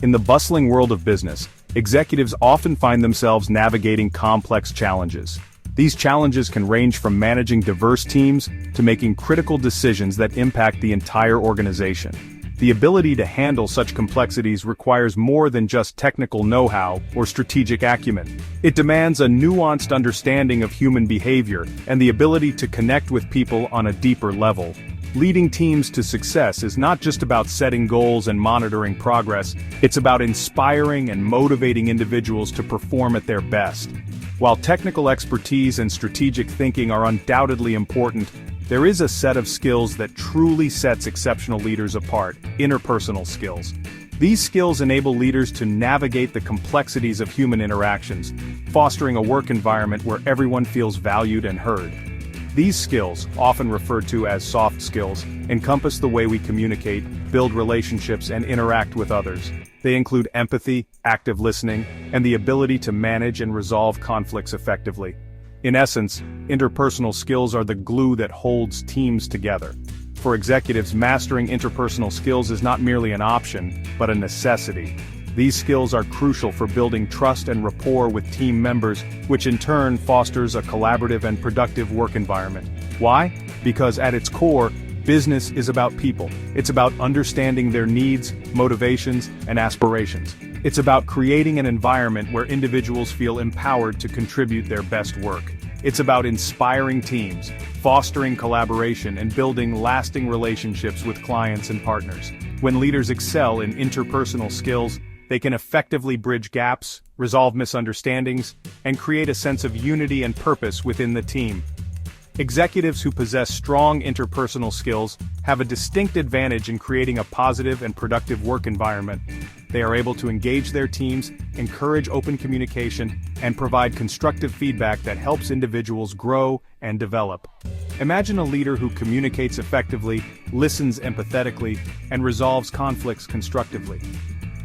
In the bustling world of business, executives often find themselves navigating complex challenges. These challenges can range from managing diverse teams to making critical decisions that impact the entire organization. The ability to handle such complexities requires more than just technical know-how or strategic acumen. It demands a nuanced understanding of human behavior and the ability to connect with people on a deeper level. Leading teams to success is not just about setting goals and monitoring progress, it's about inspiring and motivating individuals to perform at their best. While technical expertise and strategic thinking are undoubtedly important, there is a set of skills that truly sets exceptional leaders apart: interpersonal skills. These skills enable leaders to navigate the complexities of human interactions, fostering a work environment where everyone feels valued and heard. These skills, often referred to as soft skills, encompass the way we communicate, build relationships, and interact with others. They include empathy, active listening, and the ability to manage and resolve conflicts effectively. In essence, interpersonal skills are the glue that holds teams together. For executives, mastering interpersonal skills is not merely an option, but a necessity. These skills are crucial for building trust and rapport with team members, which in turn fosters a collaborative and productive work environment. Why? Because at its core, business is about people. It's about understanding their needs, motivations, and aspirations. It's about creating an environment where individuals feel empowered to contribute their best work. It's about inspiring teams, fostering collaboration, and building lasting relationships with clients and partners. When leaders excel in interpersonal skills, they can effectively bridge gaps, resolve misunderstandings, and create a sense of unity and purpose within the team. Executives who possess strong interpersonal skills have a distinct advantage in creating a positive and productive work environment. They are able to engage their teams, encourage open communication, and provide constructive feedback that helps individuals grow and develop. Imagine a leader who communicates effectively, listens empathetically, and resolves conflicts constructively.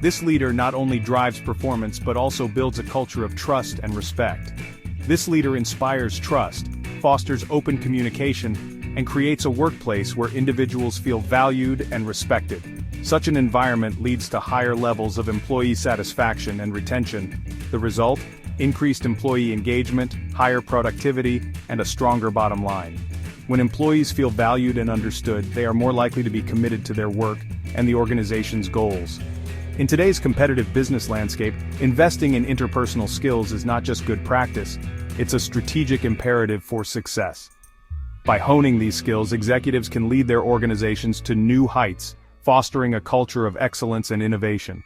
This leader not only drives performance but also builds a culture of trust and respect. This leader inspires trust, fosters open communication, and creates a workplace where individuals feel valued and respected. Such an environment leads to higher levels of employee satisfaction and retention. The result? Increased employee engagement, higher productivity, and a stronger bottom line. When employees feel valued and understood, they are more likely to be committed to their work and the organization's goals. In today's competitive business landscape, investing in interpersonal skills is not just good practice, it's a strategic imperative for success. By honing these skills, executives can lead their organizations to new heights, fostering a culture of excellence and innovation.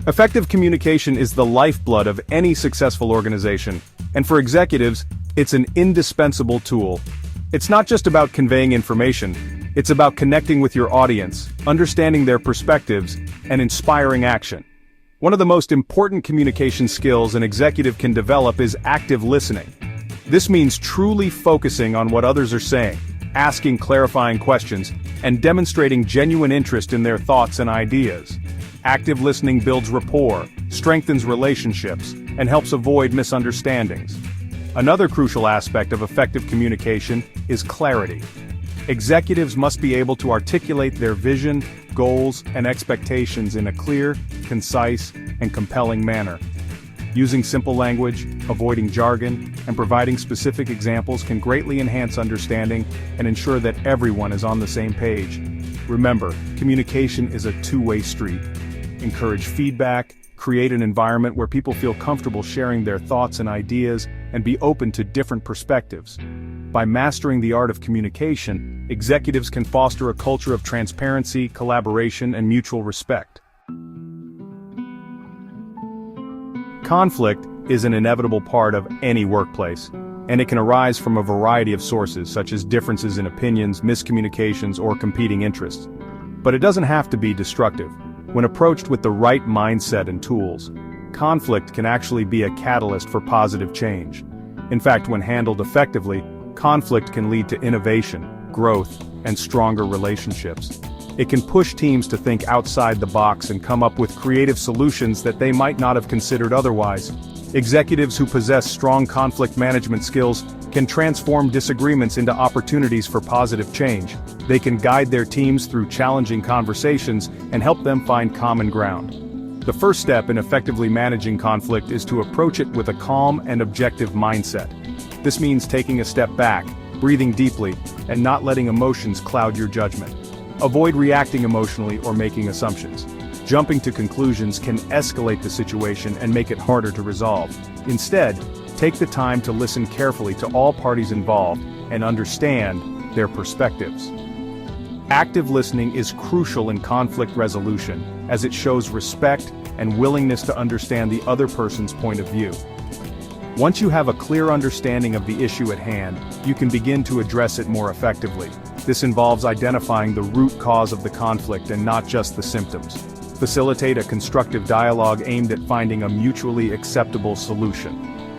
Effective communication is the lifeblood of any successful organization, and for executives, it's an indispensable tool. It's not just about conveying information, it's about connecting with your audience, understanding their perspectives, and inspiring action. One of the most important communication skills an executive can develop is active listening. This means truly focusing on what others are saying, asking clarifying questions, and demonstrating genuine interest in their thoughts and ideas. Active listening builds rapport, strengthens relationships, and helps avoid misunderstandings. Another crucial aspect of effective communication is clarity. Executives must be able to articulate their vision, goals, and expectations in a clear, concise, and compelling manner. Using simple language, avoiding jargon, and providing specific examples can greatly enhance understanding and ensure that everyone is on the same page. Remember, communication is a two-way street. Encourage feedback, create an environment where people feel comfortable sharing their thoughts and ideas, and be open to different perspectives. By mastering the art of communication, executives can foster a culture of transparency, collaboration, and mutual respect. Conflict is an inevitable part of any workplace, and it can arise from a variety of sources such as differences in opinions, miscommunications, or competing interests. But it doesn't have to be destructive. When approached with the right mindset and tools, conflict can actually be a catalyst for positive change. In fact, when handled effectively, conflict can lead to innovation, growth, and stronger relationships. It can push teams to think outside the box and come up with creative solutions that they might not have considered otherwise. Executives who possess strong conflict management skills can transform disagreements into opportunities for positive change. They can guide their teams through challenging conversations and help them find common ground. The first step in effectively managing conflict is to approach it with a calm and objective mindset. This means taking a step back, breathing deeply, and not letting emotions cloud your judgment. Avoid reacting emotionally or making assumptions. Jumping to conclusions can escalate the situation and make it harder to resolve. Instead, take the time to listen carefully to all parties involved and understand their perspectives. Active listening is crucial in conflict resolution, as it shows respect and willingness to understand the other person's point of view. Once you have a clear understanding of the issue at hand, you can begin to address it more effectively. This involves identifying the root cause of the conflict and not just the symptoms. Facilitate a constructive dialogue aimed at finding a mutually acceptable solution.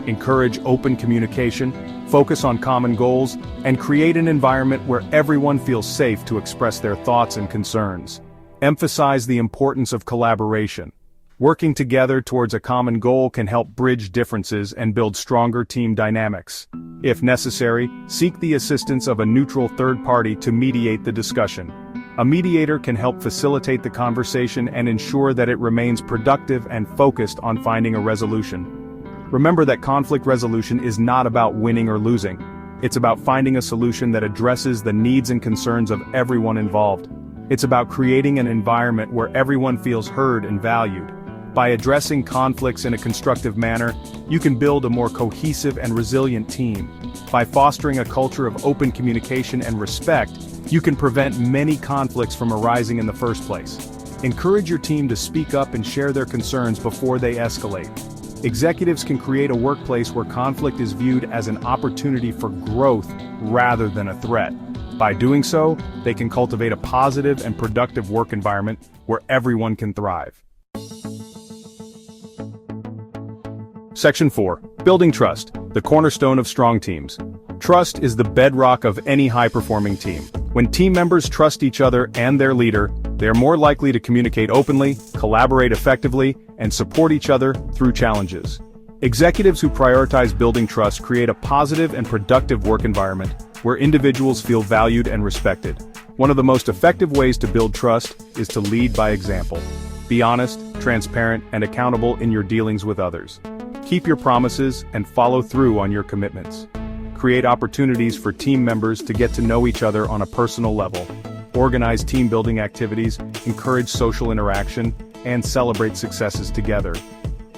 Encourage open communication, focus on common goals, and create an environment where everyone feels safe to express their thoughts and concerns. Emphasize the importance of collaboration. Working together towards a common goal can help bridge differences and build stronger team dynamics. If necessary, seek the assistance of a neutral third party to mediate the discussion. A mediator can help facilitate the conversation and ensure that it remains productive and focused on finding a resolution. Remember that conflict resolution is not about winning or losing. It's about finding a solution that addresses the needs and concerns of everyone involved. It's about creating an environment where everyone feels heard and valued. By addressing conflicts in a constructive manner, you can build a more cohesive and resilient team. By fostering a culture of open communication and respect, you can prevent many conflicts from arising in the first place. Encourage your team to speak up and share their concerns before they escalate. Executives can create a workplace where conflict is viewed as an opportunity for growth rather than a threat. By doing so, they can cultivate a positive and productive work environment where everyone can thrive. Section 4. Building trust, the cornerstone of strong teams. Trust is the bedrock of any high-performing team. When team members trust each other and their leader, they are more likely to communicate openly, collaborate effectively, and support each other through challenges. Executives who prioritize building trust create a positive and productive work environment where individuals feel valued and respected. One of the most effective ways to build trust is to lead by example. Be honest, transparent, and accountable in your dealings with others. Keep your promises and follow through on your commitments. Create opportunities for team members to get to know each other on a personal level. Organize team-building activities, encourage social interaction, and celebrate successes together.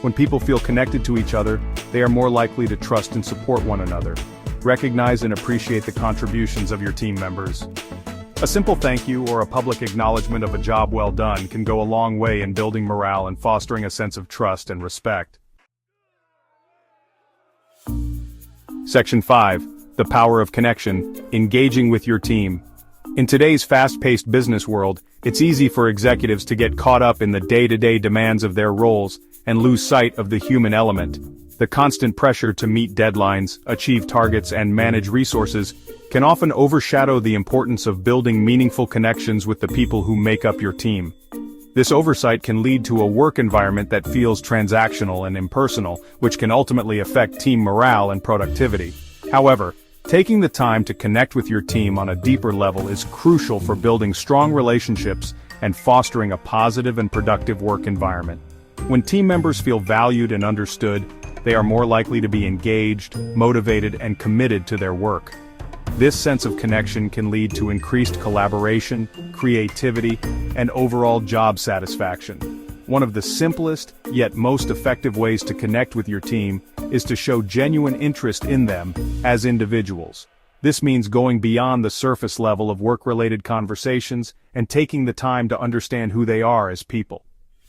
When people feel connected to each other, they are more likely to trust and support one another. Recognize and appreciate the contributions of your team members. A simple thank you or a public acknowledgement of a job well done can go a long way in building morale and fostering a sense of trust and respect. Section 5. The power of connection, engaging with your team. In today's fast-paced business world, it's easy for executives to get caught up in the day-to-day demands of their roles and lose sight of the human element. The constant pressure to meet deadlines, achieve targets, and manage resources can often overshadow the importance of building meaningful connections with the people who make up your team. This oversight can lead to a work environment that feels transactional and impersonal, which can ultimately affect team morale and productivity. However, taking the time to connect with your team on a deeper level is crucial for building strong relationships and fostering a positive and productive work environment. When team members feel valued and understood, they are more likely to be engaged, motivated, and committed to their work. This sense of connection can lead to increased collaboration, creativity, and overall job satisfaction. One of the simplest, yet most effective ways to connect with your team is to show genuine interest in them as individuals. This means going beyond the surface level of work-related conversations and taking the time to understand who they are as people.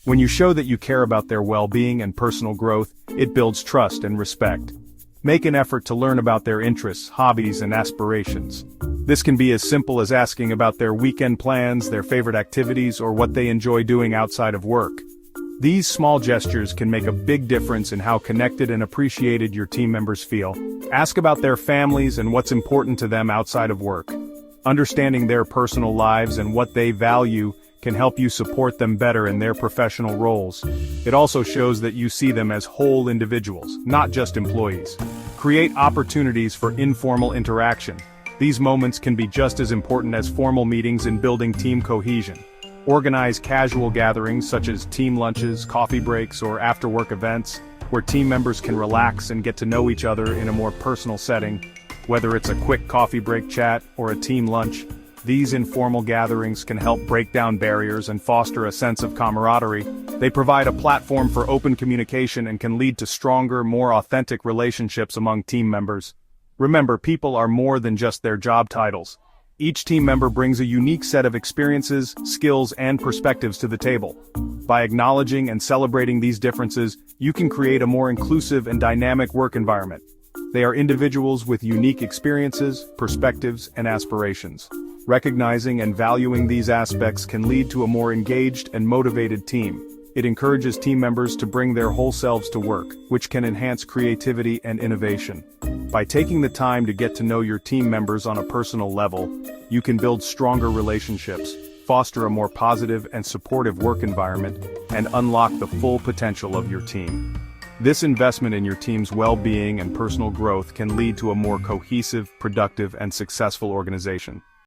When you show that you care about their well-being and personal growth, it builds trust and respect. Make an effort to learn about their interests, hobbies, and aspirations. This can be as simple as asking about their weekend plans, their favorite activities, or what they enjoy doing outside of work. These small gestures can make a big difference in how connected and appreciated your team members feel. Ask about their families and what's important to them outside of work. Understanding their personal lives and what they value can help you support them better in their professional roles. It also shows that you see them as whole individuals, not just employees. Create opportunities for informal interaction. These moments can be just as important as formal meetings in building team cohesion. Organize casual gatherings such as team lunches, coffee breaks, or after-work events, where team members can relax and get to know each other in a more personal setting. Whether it's a quick coffee break chat or a team lunch, these informal gatherings can help break down barriers and foster a sense of camaraderie. They provide a platform for open communication and can lead to stronger, more authentic relationships among team members. Remember, people are more than just their job titles. Each team member brings a unique set of experiences, skills, and perspectives to the table. By acknowledging and celebrating these differences, you can create a more inclusive and dynamic work environment. They are individuals with unique experiences, perspectives, and aspirations. Recognizing and valuing these aspects can lead to a more engaged and motivated team. It encourages team members to bring their whole selves to work, which can enhance creativity and innovation. By taking the time to get to know your team members on a personal level, you can build stronger relationships, foster a more positive and supportive work environment, and unlock the full potential of your team. This investment in your team's well-being and personal growth can lead to a more cohesive, productive, and successful organization.